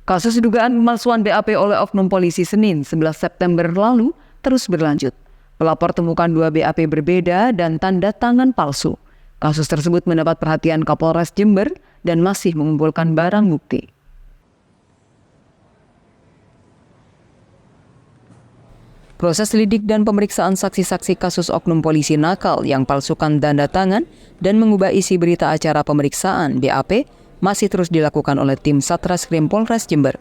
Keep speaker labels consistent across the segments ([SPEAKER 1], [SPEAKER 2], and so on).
[SPEAKER 1] Kasus dugaan pemalsuan BAP oleh oknum polisi Senin 11 September lalu terus berlanjut. Pelapor temukan 2 BAP berbeda dan tanda tangan palsu. Kasus tersebut mendapat perhatian Kapolres Jember dan masih mengumpulkan barang bukti. Proses lidik dan pemeriksaan saksi-saksi kasus oknum polisi nakal yang palsukan tanda tangan dan mengubah isi berita acara pemeriksaan BAP masih terus dilakukan oleh tim Satreskrim Polres Jember.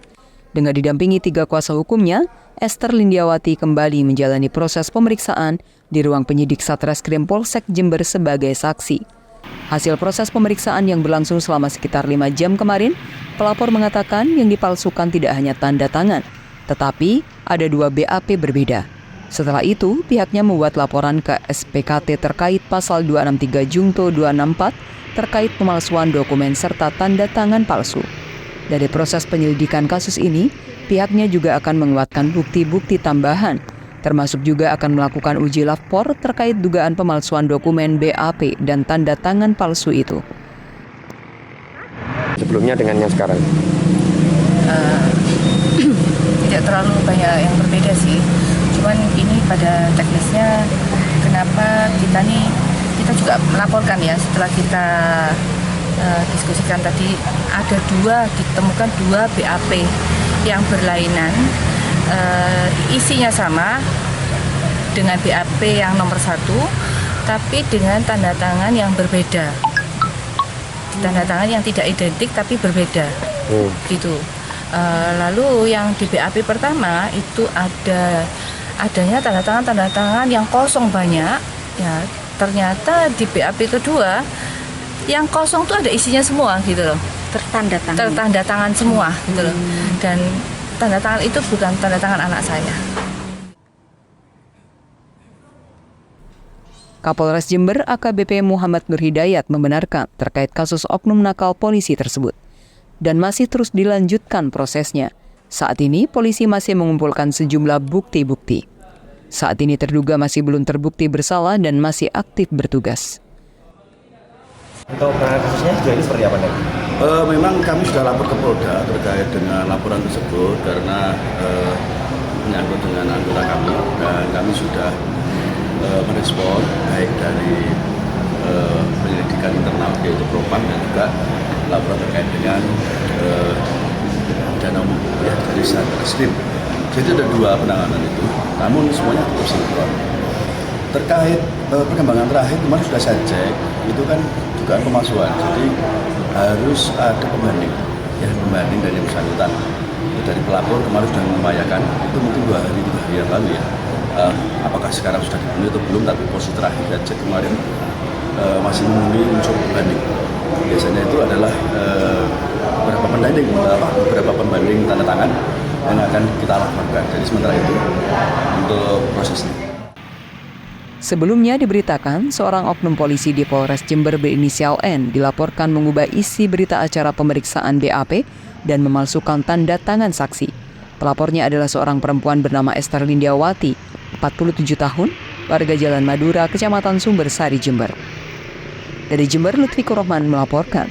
[SPEAKER 1] Dengan didampingi 3 kuasa hukumnya, Esther Lindiawati kembali menjalani proses pemeriksaan di ruang penyidik Satreskrim Polsek Jember sebagai saksi. Hasil proses pemeriksaan yang berlangsung selama sekitar 5 jam kemarin, pelapor mengatakan yang dipalsukan tidak hanya tanda tangan, tetapi ada 2 BAP berbeda. Setelah itu, pihaknya membuat laporan ke SPKT terkait pasal 263 Jungto 264 terkait pemalsuan dokumen serta tanda tangan palsu. Dari proses penyelidikan kasus ini, pihaknya juga akan menguatkan bukti-bukti tambahan, termasuk juga akan melakukan uji lapor terkait dugaan pemalsuan dokumen BAP dan tanda tangan palsu itu.
[SPEAKER 2] Sebelumnya dengan yang sekarang?
[SPEAKER 3] Tidak terlalu banyak yang berbeda sih. Cuman ini pada teknisnya kenapa kita juga melaporkan ya setelah kita diskusikan tadi ditemukan 2 BAP yang berlainan, isinya sama dengan BAP yang nomor 1 tapi dengan tanda tangan yang berbeda, tanda tangan yang tidak identik tapi berbeda gitu. Lalu yang di BAP pertama itu adanya tanda tangan yang kosong banyak ya. Ternyata di BAP kedua yang kosong tuh ada isinya semua gitu loh. Tertanda tangan semua gitu loh. Dan tanda tangan itu bukan tanda tangan anak saya.
[SPEAKER 1] Kapolres Jember AKBP Muhammad Nur Hidayat membenarkan terkait kasus oknum nakal polisi tersebut dan masih terus dilanjutkan prosesnya. Saat ini polisi masih mengumpulkan sejumlah bukti-bukti. Saat ini terduga masih belum terbukti bersalah dan masih aktif bertugas.
[SPEAKER 2] Untuk kasusnya sejauh ini seperti apa, Nek?
[SPEAKER 4] Memang kami sudah lapor ke Polda terkait dengan laporan tersebut karena menyangkut dengan anggota kami, dan kami sudah merespon baik dari penyelidikan internal yaitu Propam dan juga laporan terkait dengan dana umum ya, dari Satreskrim. Jadi ada 2 penanganan itu, namun semuanya tetap sinkron. Terkait perkembangan terakhir kemarin sudah saya cek, itu kan dugaan pemalsuan, jadi harus ada pembanding dari yang bersangkutan. Dari pelapor kemarin sudah mengupayakan, itu mungkin 2 hari 3 hari yang lalu ya. Apakah sekarang sudah dipenuhi atau belum, tapi posisi terakhir saya cek kemarin masih memenuhi unsur pembanding. Biasanya itu adalah beberapa pembanding tanda tangan yang akan kita laporkan. Jadi sementara itu untuk prosesnya.
[SPEAKER 1] Sebelumnya diberitakan seorang oknum polisi di Polres Jember berinisial N dilaporkan mengubah isi berita acara pemeriksaan BAP dan memalsukan tanda tangan saksi. Pelapornya adalah seorang perempuan bernama Esther Lindiawati, 47 tahun, warga Jalan Madura, Kecamatan Sumbersari, Jember. Dari Jember, Lutfi Kurahman melaporkan.